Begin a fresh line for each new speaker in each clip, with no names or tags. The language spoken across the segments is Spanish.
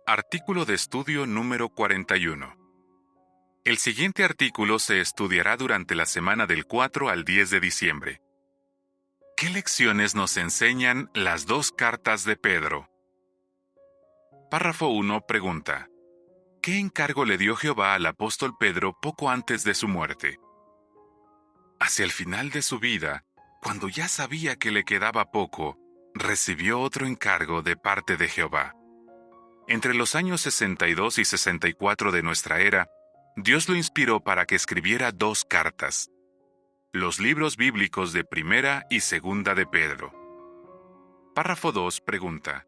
Artículo de estudio número 41. El siguiente artículo se estudiará durante la semana del 4 al 10 de diciembre. ¿Qué lecciones nos enseñan las dos cartas de Pedro? Párrafo 1 pregunta: ¿qué encargo le dio Jehová al apóstol Pedro poco antes de su muerte? Hacia el final de su vida, cuando ya sabía que le quedaba poco, recibió otro encargo de parte de Jehová. Entre los años 62 y 64 de nuestra era, Dios lo inspiró para que escribiera dos cartas: los libros bíblicos de Primera y Segunda de Pedro. Párrafo 2 pregunta: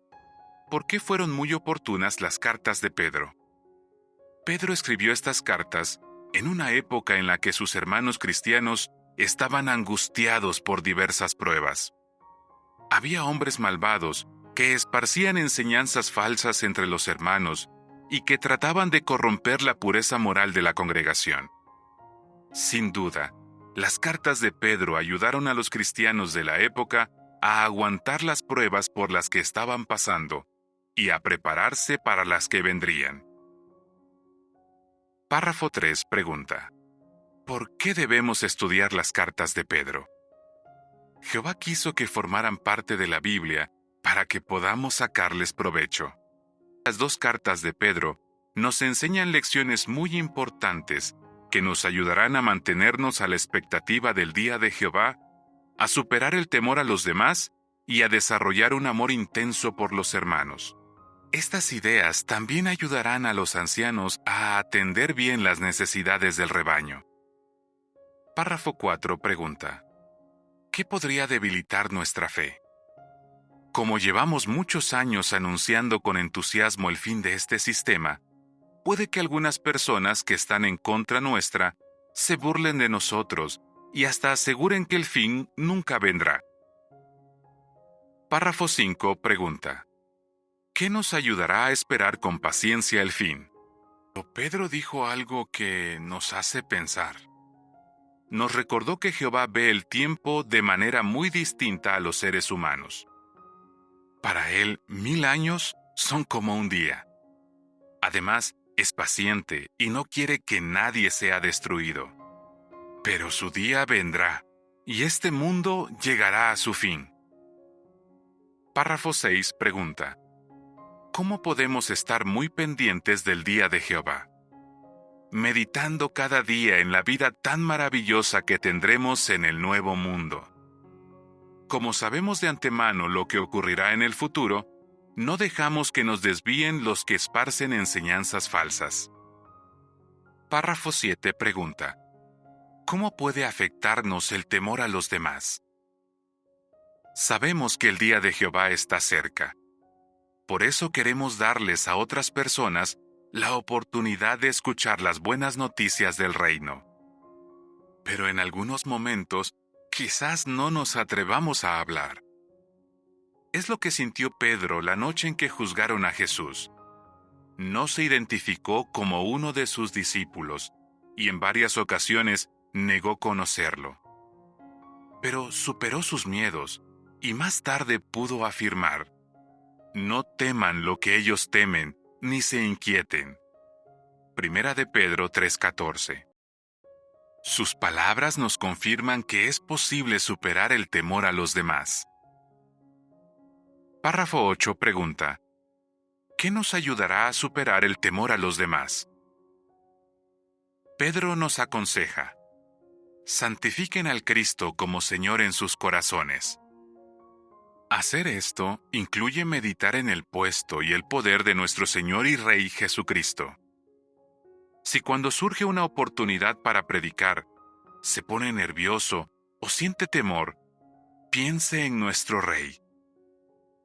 ¿por qué fueron muy oportunas las cartas de Pedro? Pedro escribió estas cartas en una época en la que sus hermanos cristianos estaban angustiados por diversas pruebas. Había hombres malvados que esparcían enseñanzas falsas entre los hermanos y que trataban de corromper la pureza moral de la congregación. Sin duda, las cartas de Pedro ayudaron a los cristianos de la época a aguantar las pruebas por las que estaban pasando y a prepararse para las que vendrían. Párrafo 3 pregunta: ¿por qué debemos estudiar las cartas de Pedro? Jehová quiso que formaran parte de la Biblia para que podamos sacarles provecho. Las dos cartas de Pedro nos enseñan lecciones muy importantes que nos ayudarán a mantenernos a la expectativa del día de Jehová, a superar el temor a los demás y a desarrollar un amor intenso por los hermanos. Estas ideas también ayudarán a los ancianos a atender bien las necesidades del rebaño. Párrafo 4 pregunta: ¿qué podría debilitar nuestra fe? Como llevamos muchos años anunciando con entusiasmo el fin de este sistema, puede que algunas personas que están en contra nuestra se burlen de nosotros y hasta aseguren que el fin nunca vendrá. Párrafo 5 pregunta: ¿qué nos ayudará a esperar con paciencia el fin? Pedro dijo algo que nos hace pensar. Nos recordó que Jehová ve el tiempo de manera muy distinta a los seres humanos. Para él, 1000 años son como un día. Además, es paciente y no quiere que nadie sea destruido. Pero su día vendrá, y este mundo llegará a su fin. Párrafo 6 pregunta: ¿cómo podemos estar muy pendientes del día de Jehová? Meditando cada día en la vida tan maravillosa que tendremos en el nuevo mundo. Como sabemos de antemano lo que ocurrirá en el futuro, no dejamos que nos desvíen los que esparcen enseñanzas falsas. Párrafo 7 pregunta: ¿cómo puede afectarnos el temor a los demás? Sabemos que el día de Jehová está cerca. Por eso queremos darles a otras personas la oportunidad de escuchar las buenas noticias del reino. Pero en algunos momentos, quizás no nos atrevamos a hablar. Es lo que sintió Pedro la noche en que juzgaron a Jesús. No se identificó como uno de sus discípulos y en varias ocasiones negó conocerlo. Pero superó sus miedos y más tarde pudo afirmar: no teman lo que ellos temen, ni se inquieten. Primera de Pedro 3:14. Sus palabras nos confirman que es posible superar el temor a los demás. Párrafo 8 pregunta: ¿qué nos ayudará a superar el temor a los demás? Pedro nos aconseja: santifiquen al Cristo como Señor en sus corazones. Hacer esto incluye meditar en el puesto y el poder de nuestro Señor y Rey Jesucristo. Si cuando surge una oportunidad para predicar, se pone nervioso o siente temor, piense en nuestro Rey.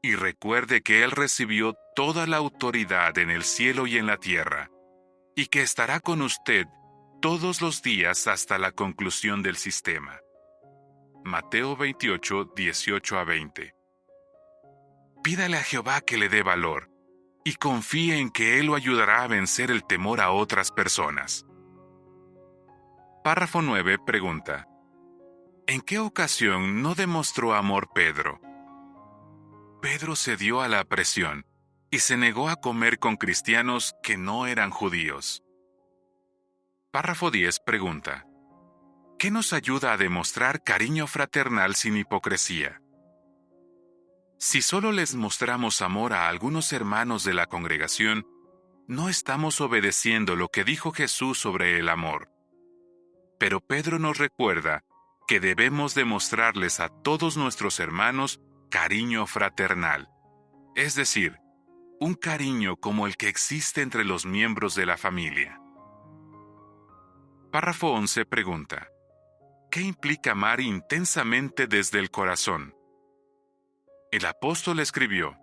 Y recuerde que Él recibió toda la autoridad en el cielo y en la tierra, y que estará con usted todos los días hasta la conclusión del sistema. Mateo 28, 18-20. Pídale a Jehová que le dé valor, y confíe en que Él lo ayudará a vencer el temor a otras personas. Párrafo 9 pregunta: ¿en qué ocasión no demostró amor Pedro? Pedro cedió a la presión y se negó a comer con cristianos que no eran judíos. Párrafo 10 pregunta: ¿qué nos ayuda a demostrar cariño fraternal sin hipocresía? Si solo les mostramos amor a algunos hermanos de la congregación, no estamos obedeciendo lo que dijo Jesús sobre el amor. Pero Pedro nos recuerda que debemos demostrarles a todos nuestros hermanos cariño fraternal, es decir, un cariño como el que existe entre los miembros de la familia. Párrafo 11 pregunta: ¿qué implica amar intensamente desde el corazón? El apóstol escribió: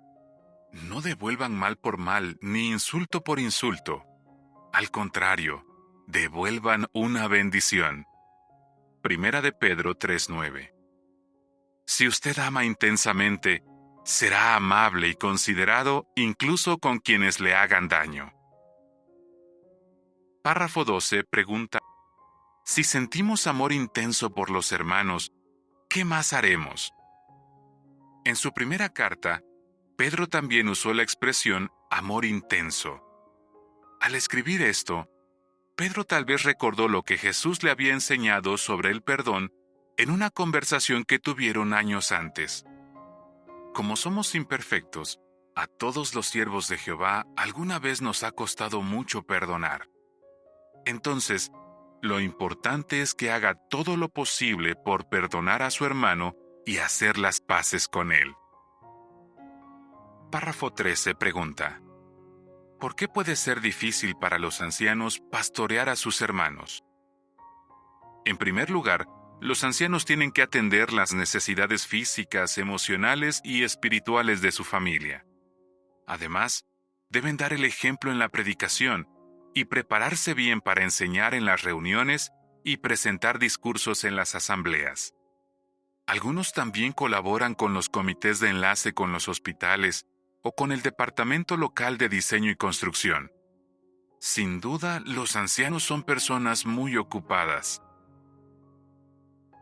no devuelvan mal por mal ni insulto por insulto. Al contrario, devuelvan una bendición. Primera de Pedro 3:9. Si usted ama intensamente, será amable y considerado incluso con quienes le hagan daño. Párrafo 12 pregunta: si sentimos amor intenso por los hermanos, ¿qué más haremos? En su primera carta, Pedro también usó la expresión amor intenso. Al escribir esto, Pedro tal vez recordó lo que Jesús le había enseñado sobre el perdón en una conversación que tuvieron años antes. Como somos imperfectos, a todos los siervos de Jehová alguna vez nos ha costado mucho perdonar. Entonces, lo importante es que haga todo lo posible por perdonar a su hermano y hacer las paces con él. Párrafo 13 pregunta: ¿por qué puede ser difícil para los ancianos pastorear a sus hermanos? En primer lugar, los ancianos tienen que atender las necesidades físicas, emocionales y espirituales de su familia. Además, deben dar el ejemplo en la predicación y prepararse bien para enseñar en las reuniones y presentar discursos en las asambleas. Algunos también colaboran con los comités de enlace con los hospitales o con el departamento local de diseño y construcción. Sin duda, los ancianos son personas muy ocupadas.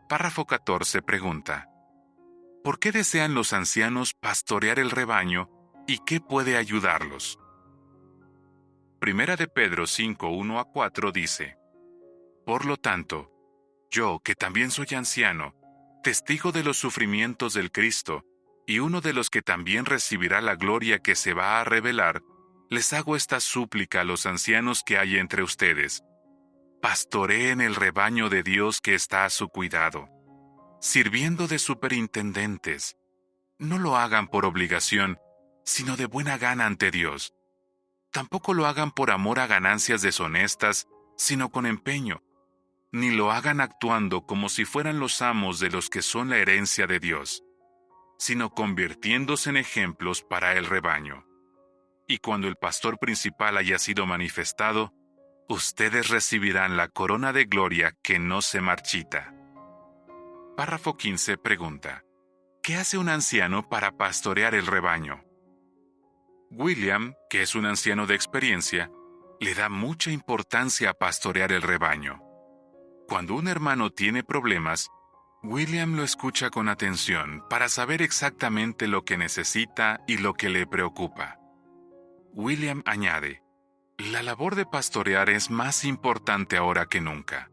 Párrafo 14 pregunta: ¿por qué desean los ancianos pastorear el rebaño y qué puede ayudarlos? Primera de Pedro 5:1-4 dice: por lo tanto, yo, que también soy anciano, testigo de los sufrimientos del Cristo, y uno de los que también recibirá la gloria que se va a revelar, les hago esta súplica a los ancianos que hay entre ustedes: pastoreen el rebaño de Dios que está a su cuidado, sirviendo de superintendentes. No lo hagan por obligación, sino de buena gana ante Dios. Tampoco lo hagan por amor a ganancias deshonestas, sino con empeño. Ni lo hagan actuando como si fueran los amos de los que son la herencia de Dios, sino convirtiéndose en ejemplos para el rebaño. Y cuando el pastor principal haya sido manifestado, ustedes recibirán la corona de gloria que no se marchita. Párrafo 15 pregunta: ¿qué hace un anciano para pastorear el rebaño? William, que es un anciano de experiencia, le da mucha importancia a pastorear el rebaño. Cuando un hermano tiene problemas, William lo escucha con atención para saber exactamente lo que necesita y lo que le preocupa. William añade: la labor de pastorear es más importante ahora que nunca.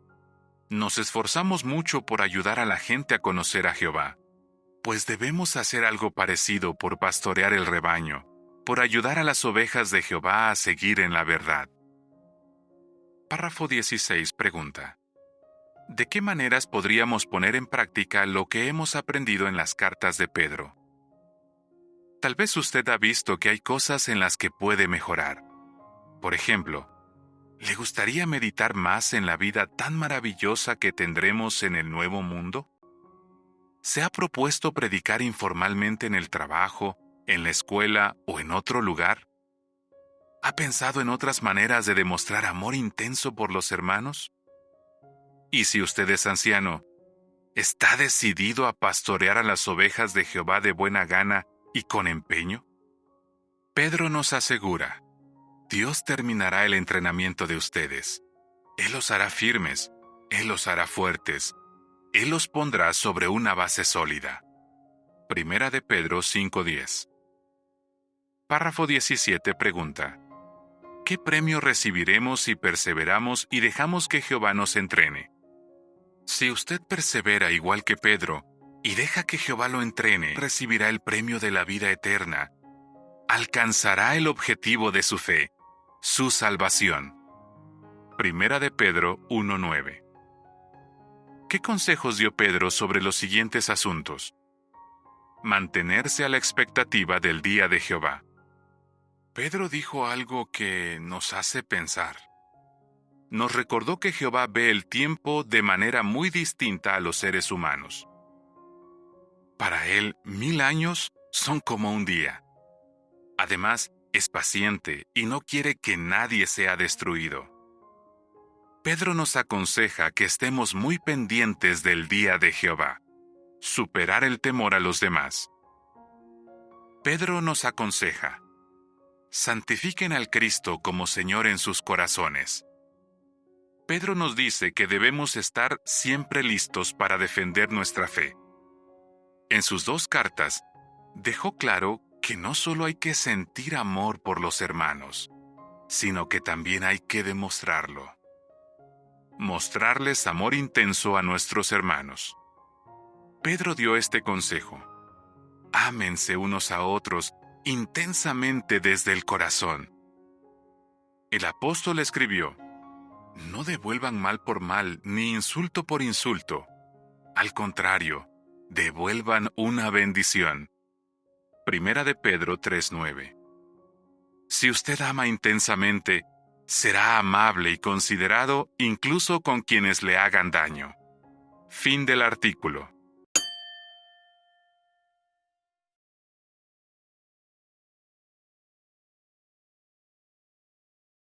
Nos esforzamos mucho por ayudar a la gente a conocer a Jehová, pues debemos hacer algo parecido por pastorear el rebaño, por ayudar a las ovejas de Jehová a seguir en la verdad. Párrafo 16 pregunta: ¿de qué maneras podríamos poner en práctica lo que hemos aprendido en las cartas de Pedro? Tal vez usted ha visto que hay cosas en las que puede mejorar. Por ejemplo, ¿le gustaría meditar más en la vida tan maravillosa que tendremos en el nuevo mundo? ¿Se ha propuesto predicar informalmente en el trabajo, en la escuela o en otro lugar? ¿Ha pensado en otras maneras de demostrar amor intenso por los hermanos? Y si usted es anciano, ¿está decidido a pastorear a las ovejas de Jehová de buena gana y con empeño? Pedro nos asegura: Dios terminará el entrenamiento de ustedes. Él los hará firmes, Él los hará fuertes, Él los pondrá sobre una base sólida. Primera de Pedro 5:10. Párrafo 17 pregunta: ¿qué premio recibiremos si perseveramos y dejamos que Jehová nos entrene? Si usted persevera igual que Pedro y deja que Jehová lo entrene, recibirá el premio de la vida eterna. Alcanzará el objetivo de su fe, su salvación. Primera de Pedro 1:9. ¿Qué consejos dio Pedro sobre los siguientes asuntos? Mantenerse a la expectativa del día de Jehová. Pedro dijo algo que nos hace pensar. Nos recordó que Jehová ve el tiempo de manera muy distinta a los seres humanos. Para él, 1000 años son como un día. Además, es paciente y no quiere que nadie sea destruido. Pedro nos aconseja que estemos muy pendientes del día de Jehová, superar el temor a los demás. Pedro nos aconseja: santifiquen al Cristo como Señor en sus corazones. Pedro nos dice que debemos estar siempre listos para defender nuestra fe. En sus 2 cartas, dejó claro que no solo hay que sentir amor por los hermanos, sino que también hay que demostrarlo. Mostrarles amor intenso a nuestros hermanos. Pedro dio este consejo: ámense unos a otros intensamente desde el corazón. El apóstol escribió: no devuelvan mal por mal ni insulto por insulto. Al contrario, devuelvan una bendición. Primera de Pedro 3:9. Si usted ama intensamente, será amable y considerado incluso con quienes le hagan daño. Fin del artículo.